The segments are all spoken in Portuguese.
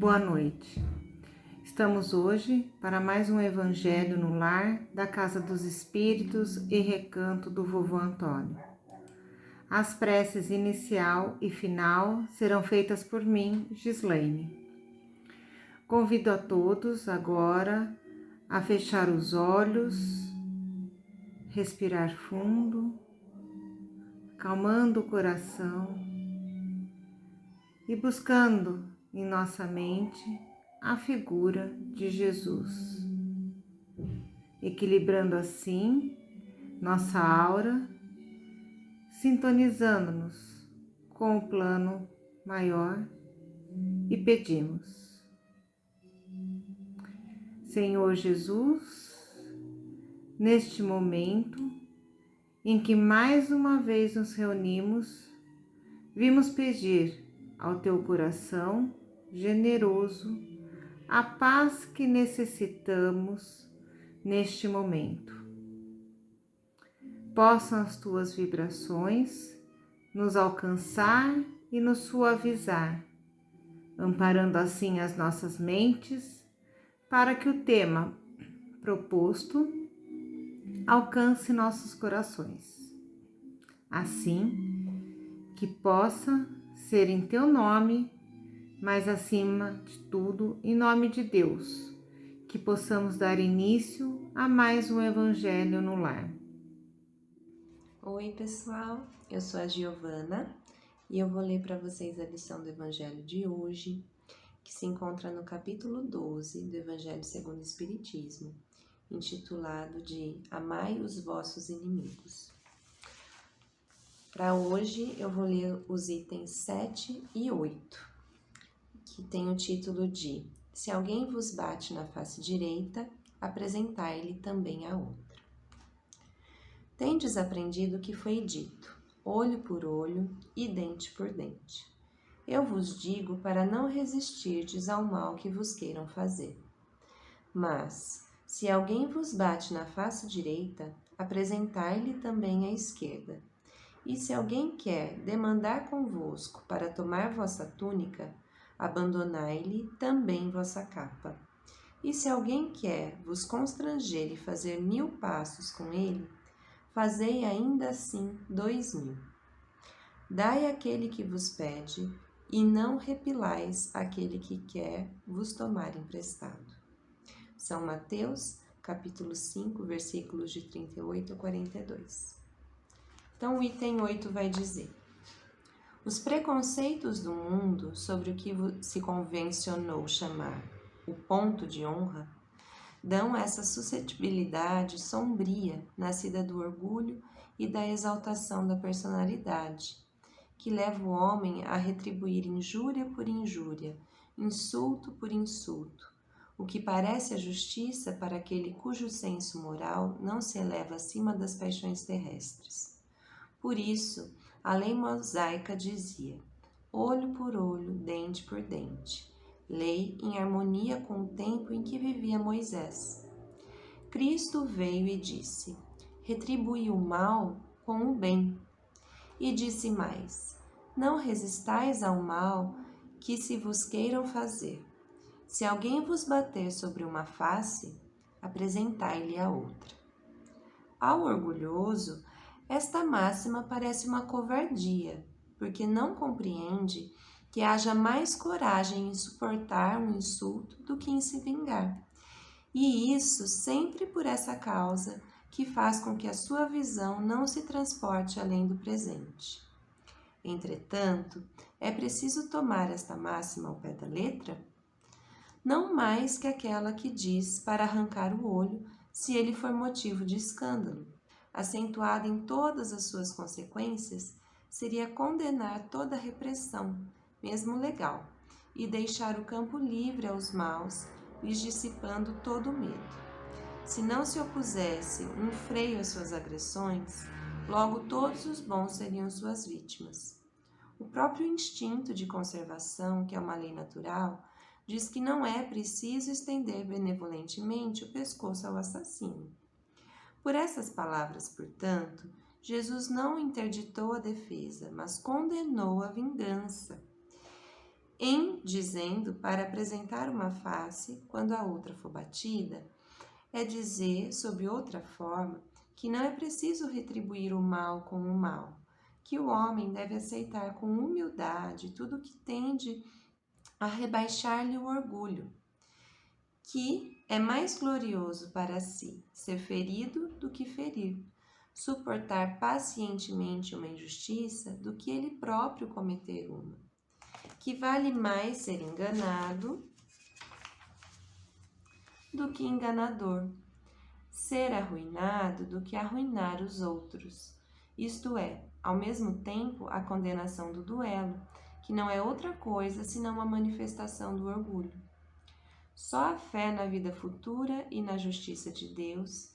Boa noite. Estamos hoje para mais um Evangelho no Lar da Casa dos Espíritos e Recanto do Vovô Antônio. As preces inicial e final serão feitas por mim, Gislaine. Convido a todos agora a fechar os olhos, respirar fundo, calmando o coração e buscando em nossa mente a figura de Jesus, equilibrando assim nossa aura, sintonizando-nos com o plano maior e pedimos: Senhor Jesus, neste momento em que mais uma vez nos reunimos, vimos pedir ao teu coração generoso a paz que necessitamos neste momento. Possam as tuas vibrações nos alcançar e nos suavizar, amparando assim as nossas mentes para que o tema proposto alcance nossos corações. Assim, que possa ser em teu nome, mas acima de tudo, em nome de Deus, que possamos dar início a mais um Evangelho no Lar. Oi pessoal, eu sou a Giovana e eu vou ler para vocês a lição do Evangelho de hoje, que se encontra no capítulo 12 do Evangelho segundo o Espiritismo, intitulado de Amai os vossos inimigos. Para hoje eu vou ler os itens 7 e 8, que tem o título de Se alguém vos bate na face direita, apresentai-lhe também a outra. Tendes aprendido o que foi dito, olho por olho e dente por dente. Eu vos digo para não resistirdes ao mal que vos queiram fazer. Mas, se alguém vos bate na face direita, apresentai-lhe também a esquerda. E se alguém quer demandar convosco para tomar vossa túnica, abandonai-lhe também vossa capa. E se alguém quer vos constranger e fazer 1000 passos com ele, fazei ainda assim 2000. Dai àquele que vos pede, e não repilais aquele que quer vos tomar emprestado. São Mateus, capítulo 5, versículos de 38 a 42. Então o item 8 vai dizer: os preconceitos do mundo sobre o que se convencionou chamar o ponto de honra dão essa suscetibilidade sombria nascida do orgulho e da exaltação da personalidade, que leva o homem a retribuir injúria por injúria, insulto por insulto, o que parece a justiça para aquele cujo senso moral não se eleva acima das paixões terrestres. Por isso, a lei mosaica dizia: olho por olho, dente por dente, lei em harmonia com o tempo em que vivia Moisés. Cristo veio e disse: retribui o mal com o bem. E disse mais: não resistais ao mal que se vos queiram fazer. Se alguém vos bater sobre uma face, apresentai-lhe a outra. Ao orgulhoso, esta máxima parece uma covardia, porque não compreende que haja mais coragem em suportar um insulto do que em se vingar. E isso sempre por essa causa que faz com que a sua visão não se transporte além do presente. Entretanto, é preciso tomar esta máxima ao pé da letra? Não mais que aquela que diz para arrancar o olho se ele for motivo de escândalo. Acentuada em todas as suas consequências, seria condenar toda repressão, mesmo legal, e deixar o campo livre aos maus, lhes dissipando todo o medo. Se não se opusesse um freio às suas agressões, logo todos os bons seriam suas vítimas. O próprio instinto de conservação, que é uma lei natural, diz que não é preciso estender benevolentemente o pescoço ao assassino. Por essas palavras, portanto, Jesus não interditou a defesa, mas condenou a vingança. Em dizendo para apresentar uma face quando a outra for batida, é dizer, sob outra forma, que não é preciso retribuir o mal com o mal, que o homem deve aceitar com humildade tudo que tende a rebaixar-lhe o orgulho, que é mais glorioso para si ser ferido do que ferir, suportar pacientemente uma injustiça do que ele próprio cometer uma, que vale mais ser enganado do que enganador, ser arruinado do que arruinar os outros, isto é, ao mesmo tempo, a condenação do duelo, que não é outra coisa senão uma manifestação do orgulho. Só a fé na vida futura e na justiça de Deus,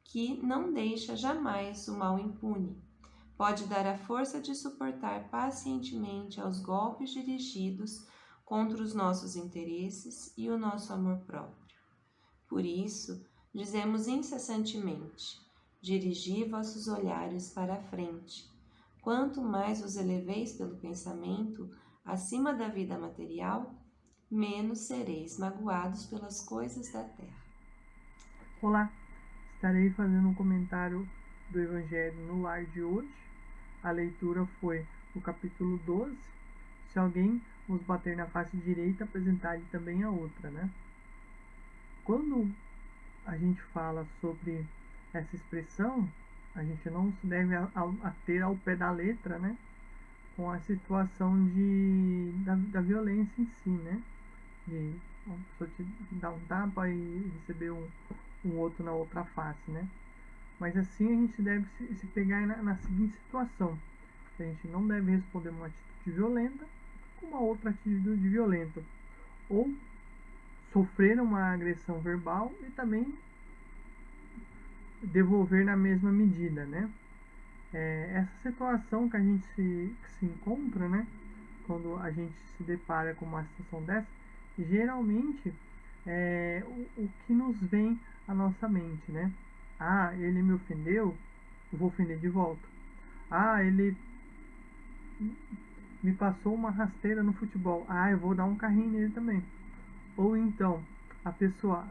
que não deixa jamais o mal impune, pode dar a força de suportar pacientemente aos golpes dirigidos contra os nossos interesses e o nosso amor próprio. Por isso, dizemos incessantemente: dirigi vossos olhares para a frente. Quanto mais os eleveis pelo pensamento acima da vida material, menos sereis magoados pelas coisas da terra. Olá, estarei fazendo um comentário do Evangelho no lar de hoje. A leitura foi o capítulo 12. Se alguém vos bater na face direita, apresentai-lhe também a outra, né? Quando a gente fala sobre essa expressão, a gente não se deve ater ao pé da letra, né? Com a situação da violência em si, né? De uma pessoa te dar um tapa e receber um outro na outra face, né? Mas assim a gente deve se pegar na seguinte situação: a gente não deve responder uma atitude violenta com uma outra atitude violenta, ou sofrer uma agressão verbal e também devolver na mesma medida, né? Essa situação que a gente se encontra, né? Quando a gente se depara com uma situação dessa, geralmente o que nos vem à nossa mente, né? Ah, ele me ofendeu, eu vou ofender de volta. Ah, ele me passou uma rasteira no futebol, ah, eu vou dar um carrinho nele também. Ou então, a pessoa,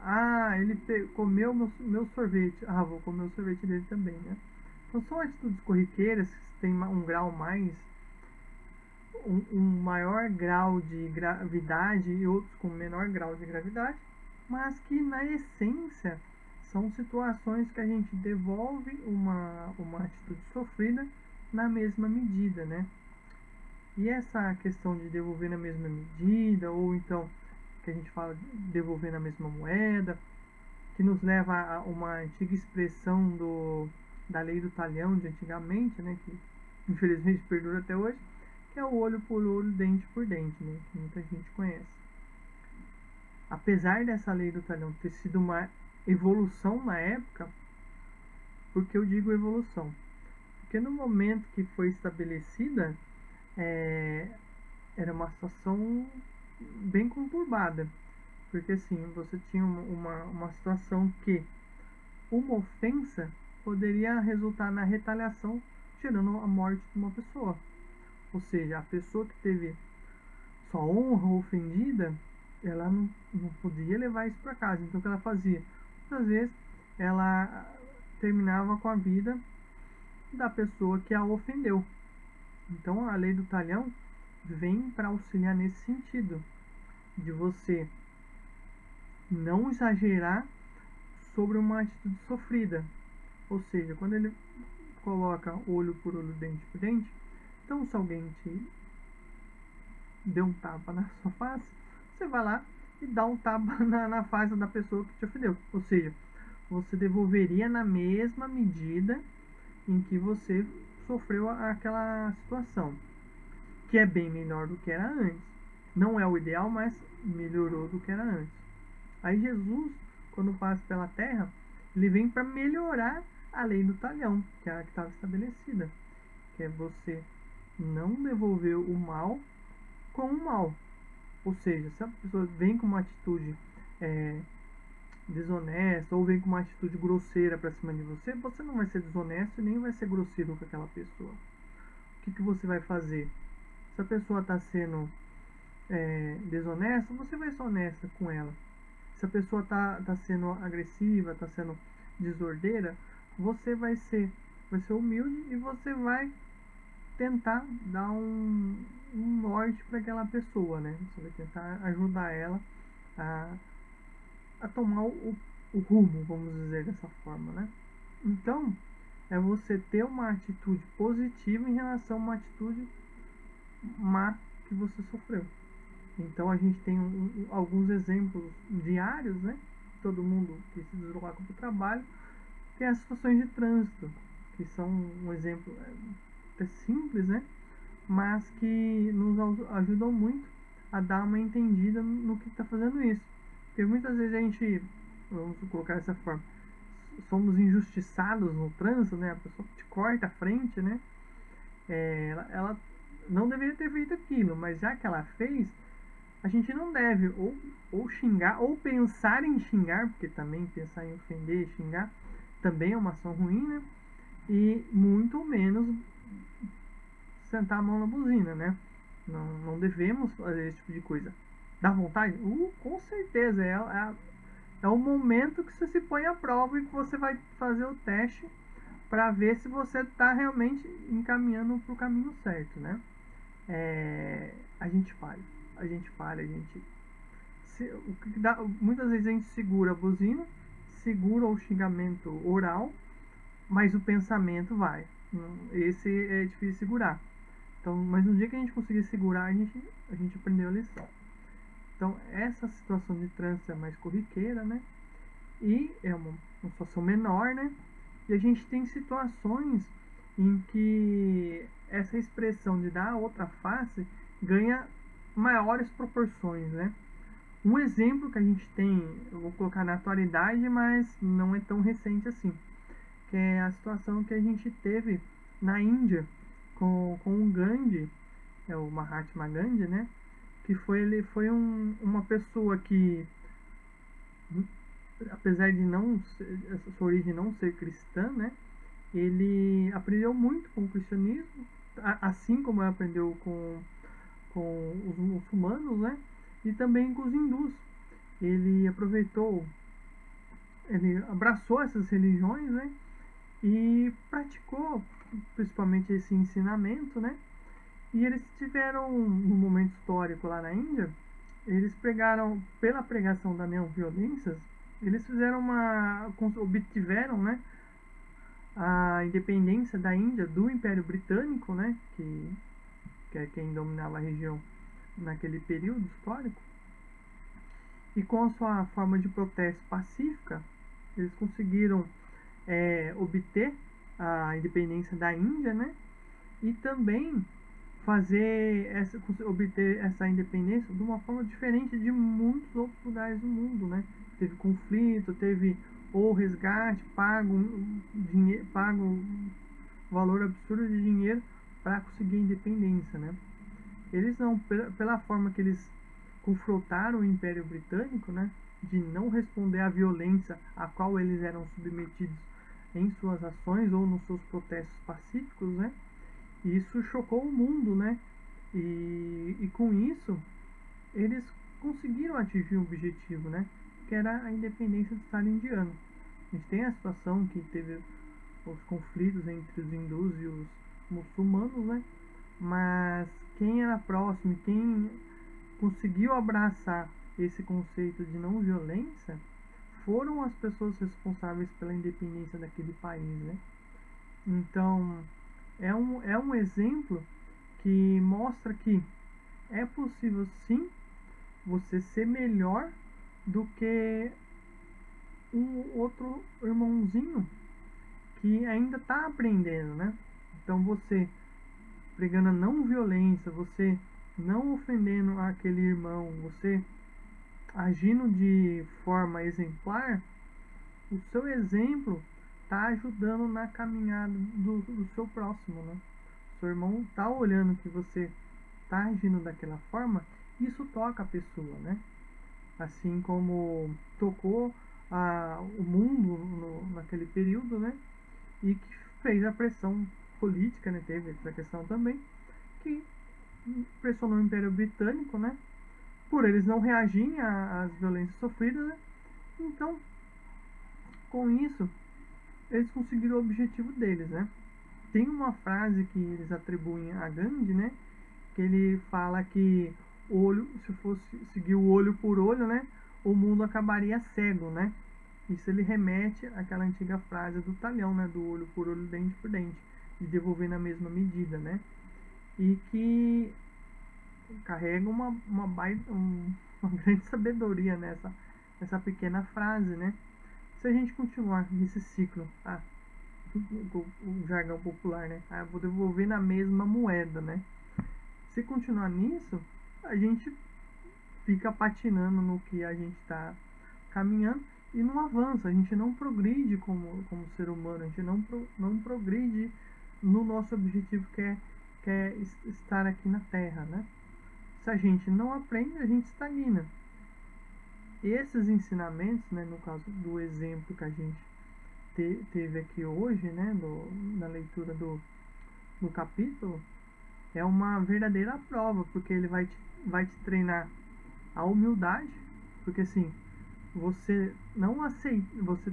ele comeu meu sorvete, vou comer o sorvete dele também, né? Então são atitudes corriqueiras que têm um grau mais, um maior grau de gravidade e outros com menor grau de gravidade, mas que na essência são situações que a gente devolve uma atitude sofrida na mesma medida, né? E essa questão de devolver na mesma medida, ou então que a gente fala de devolver na mesma moeda, que nos leva a uma antiga expressão da lei do talhão de antigamente, né, que infelizmente perdura até hoje, que é o olho por olho, dente por dente, né, que muita gente conhece. Apesar dessa lei do talhão ter sido uma evolução na época, por que eu digo evolução? Porque no momento que foi estabelecida, era uma situação bem conturbada, porque assim, você tinha uma situação que uma ofensa poderia resultar na retaliação, gerando a morte de uma pessoa. Ou seja, a pessoa que teve sua honra ofendida, ela não podia levar isso para casa. Então o que ela fazia? Às vezes ela terminava com a vida da pessoa que a ofendeu. Então a lei do talhão vem para auxiliar nesse sentido, de você não exagerar sobre uma atitude sofrida. Ou seja, quando ele coloca olho por olho, dente por dente, então se alguém te deu um tapa na sua face, você vai lá e dá um tapa na face da pessoa que te ofendeu. Ou seja, você devolveria na mesma medida em que você sofreu aquela situação, que é bem melhor do que era antes. Não é o ideal, mas melhorou do que era antes. Aí Jesus, quando passa pela terra, ele vem para melhorar a lei do talhão, que era a que estava estabelecida, que é você não devolver o mal com o mal. Ou seja, se a pessoa vem com uma atitude desonesta ou vem com uma atitude grosseira para cima de você, você não vai ser desonesto e nem vai ser grosseiro com aquela pessoa. O que você vai fazer? Se a pessoa está sendo desonesta, você vai ser honesta com ela. Se a pessoa tá sendo agressiva, tá sendo desordeira, você vai ser humilde e você vai tentar dar um norte para aquela pessoa, né? Você vai tentar ajudar ela a tomar o rumo, vamos dizer dessa forma, né? Então, é você ter uma atitude positiva em relação a uma atitude má que você sofreu. Então, a gente tem alguns exemplos diários, né? Todo mundo que se desloca para o trabalho tem as situações de trânsito, que são um exemplo até simples, né? Mas que nos ajudam muito a dar uma entendida no que está fazendo isso. Porque muitas vezes a gente, vamos colocar dessa forma, somos injustiçados no trânsito, né? A pessoa te corta a frente, né? Ela não deveria ter feito aquilo, mas já que ela fez, a gente não deve ou xingar, ou pensar em xingar, porque também pensar em ofender, xingar, também é uma ação ruim, né? E muito menos sentar a mão na buzina, né? Não devemos fazer esse tipo de coisa. Dá vontade? Com certeza. É o momento que você se põe à prova e que você vai fazer o teste para ver se você está realmente encaminhando para o caminho certo, né? A gente falha. Muitas vezes a gente segura a buzina, segura o xingamento oral, mas o pensamento vai. Esse é difícil de segurar. Então, mas no dia que a gente conseguir segurar, a gente aprendeu a lição. Então, essa situação de trânsito é mais corriqueira, né? E é uma situação menor, né? E a gente tem situações em que essa expressão de dar a outra face ganha maiores proporções, né? Um exemplo que a gente tem, eu vou colocar na atualidade, mas não é tão recente assim, que é a situação que a gente teve na Índia com o Gandhi, o Mahatma Gandhi, né? Que ele foi uma pessoa que, apesar de essa sua origem não ser cristã, né? Ele aprendeu muito com o cristianismo, assim como ele aprendeu com os muçulmanos, né? E também com os hindus. Ele abraçou essas religiões, né? E praticou principalmente esse ensinamento, né? E eles tiveram um momento histórico lá na Índia, eles pregaram, pela pregação da não violência, eles obtiveram, né, a independência da Índia do Império Britânico, né, que é quem dominava a região naquele período histórico. E com a sua forma de protesto pacífica, eles conseguiram obter a independência da Índia, né, e também obter essa independência de uma forma diferente de muitos outros lugares do mundo, né? Teve conflito, teve ou resgate, pago valor absurdo de dinheiro para conseguir a independência, né? Eles não, pela forma que eles confrontaram o Império Britânico, né? De não responder à violência a qual eles eram submetidos em suas ações ou nos seus protestos pacíficos, né? E isso chocou o mundo, né? E com isso, eles conseguiram atingir o objetivo, né? Que era a independência do Estado indiano. A gente tem a situação que teve os conflitos entre os hindus e os muçulmanos, né? Mas quem era próximo, quem conseguiu abraçar esse conceito de não violência, foram as pessoas responsáveis pela independência daquele país, né? Então, é um exemplo que mostra que é possível sim você ser melhor do que um outro irmãozinho que ainda está aprendendo, né? Então você pregando a não violência, você não ofendendo aquele irmão, você agindo de forma exemplar, o seu exemplo está ajudando na caminhada do seu próximo, né? Seu irmão está olhando que você está agindo daquela forma, isso toca a pessoa, né? Assim como tocou o mundo naquele período, né? E que fez a pressão política, né? Teve essa questão também, que pressionou o Império Britânico, né? por eles não reagirem às violências sofridas, né? Então, com isso, eles conseguiram o objetivo deles, né? Tem uma frase que eles atribuem a Gandhi, né? Que ele fala que se fosse seguir o olho por olho, né? O mundo acabaria cego, né? Isso ele remete àquela antiga frase do talhão, né? Do olho por olho, dente por dente, de devolver na mesma medida, né? E que carrega uma grande sabedoria nessa pequena frase, né? Se a gente continuar nesse ciclo, o jargão popular, né? Eu vou devolver na mesma moeda, né? Se continuar nisso, a gente fica patinando no que a gente está caminhando e não avança, a gente não progride como ser humano, a gente não progride no nosso objetivo que é estar aqui na Terra, né? Se a gente não aprende, a gente estagna. Esses ensinamentos, né, no caso do exemplo que a gente teve aqui hoje, né, na leitura do capítulo, é uma verdadeira prova, porque ele vai te treinar a humildade, porque assim, você não aceita, você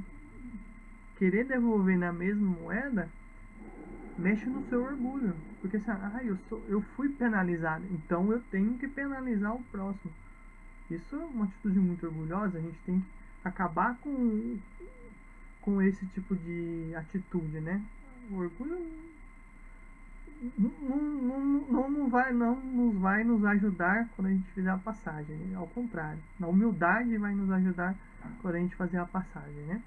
querer devolver na mesma moeda, mexe no seu orgulho, porque assim, eu fui penalizado, então eu tenho que penalizar o próximo. Isso é uma atitude muito orgulhosa, a gente tem que acabar com esse tipo de atitude, né? O orgulho não nos vai nos ajudar quando a gente fizer a passagem, né? Ao contrário, a humildade vai nos ajudar quando a gente fazer a passagem, né?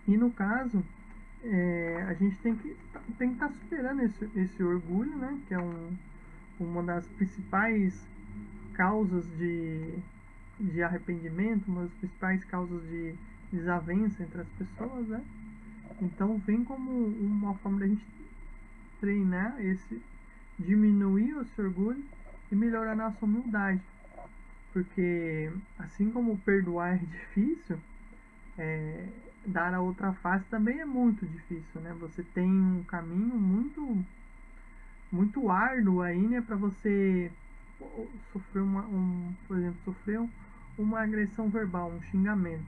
E no caso, a gente tem que estar superando esse orgulho, né? Que é uma das principais causas de arrependimento, uma das principais causas de desavença entre as pessoas, né? Então vem como uma forma da gente treinar diminuir esse orgulho e melhorar a nossa humildade. Porque assim como perdoar é difícil, dar a outra face também é muito difícil, né? Você tem um caminho muito árduo aí, né? Para você sofrer por exemplo, sofrer uma agressão verbal, um xingamento.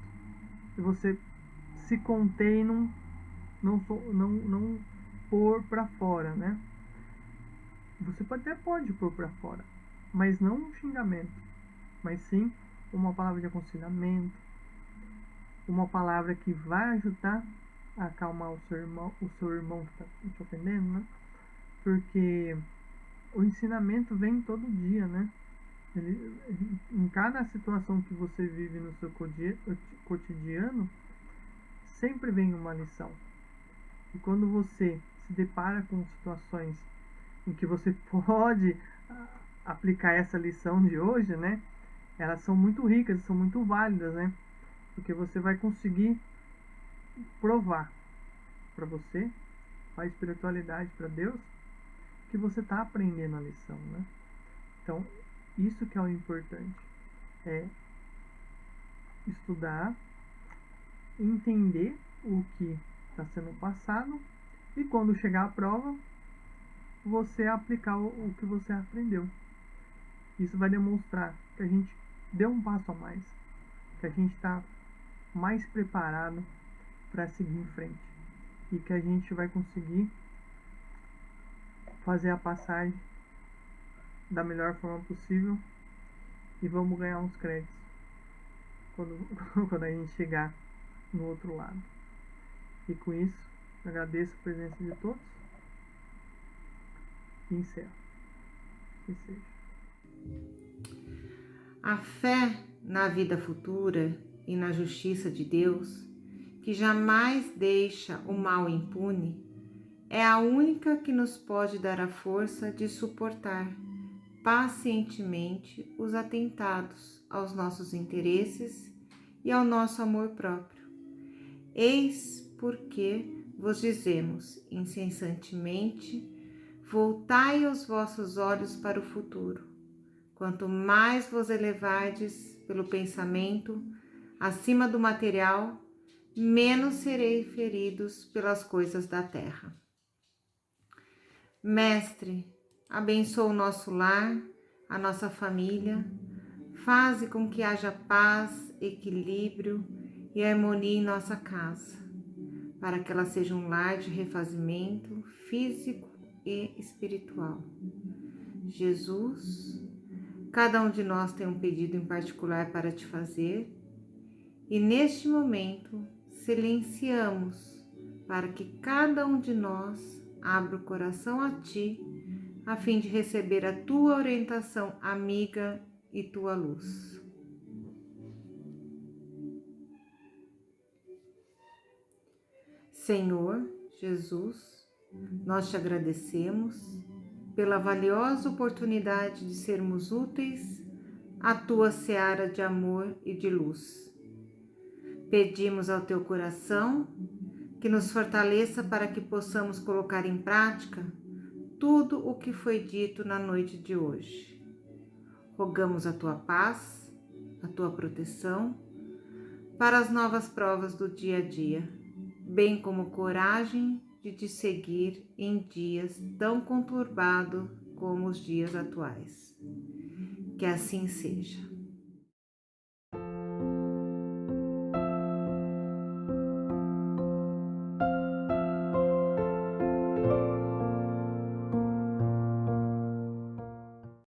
E você se conter e não pôr pra fora, né? Você até pode pôr pra fora, mas não um xingamento, mas sim uma palavra de aconselhamento, uma palavra que vai ajudar a acalmar o seu irmão que está te ofendendo, né? Porque o ensinamento vem todo dia, né? Em cada situação que você vive no seu cotidiano, sempre vem uma lição. E quando você se depara com situações em que você pode aplicar essa lição de hoje, né? Elas são muito ricas, são muito válidas, né? Porque você vai conseguir provar para você, para a espiritualidade, para Deus, que você está aprendendo a lição, né? Então, isso que é o importante, é estudar, entender o que está sendo passado e quando chegar a prova, você aplicar o que você aprendeu. Isso vai demonstrar que a gente deu um passo a mais, que a gente está mais preparado para seguir em frente e que a gente vai conseguir fazer a passagem da melhor forma possível e vamos ganhar uns créditos quando a gente chegar no outro lado. E com isso, agradeço a presença de todos e encerro. Que seja. A fé na vida futura e na justiça de Deus, que jamais deixa o mal impune, é a única que nos pode dar a força de suportar pacientemente os atentados aos nossos interesses e ao nosso amor próprio. Eis porque vos dizemos incessantemente: voltai os vossos olhos para o futuro. Quanto mais vos elevardes pelo pensamento acima do material, menos sereis feridos pelas coisas da terra. Mestre, abençoa o nosso lar, a nossa família, faze com que haja paz, equilíbrio e harmonia em nossa casa, para que ela seja um lar de refazimento físico e espiritual. Jesus, cada um de nós tem um pedido em particular para te fazer, e neste momento silenciamos para que cada um de nós abra o coração a ti, a fim de receber a tua orientação amiga e tua luz. Senhor Jesus, nós te agradecemos pela valiosa oportunidade de sermos úteis à tua seara de amor e de luz. Pedimos ao teu coração que nos fortaleça para que possamos colocar em prática tudo o que foi dito na noite de hoje. Rogamos a tua paz, a tua proteção para as novas provas do dia a dia, bem como coragem de te seguir em dias tão conturbados como os dias atuais. Que assim seja.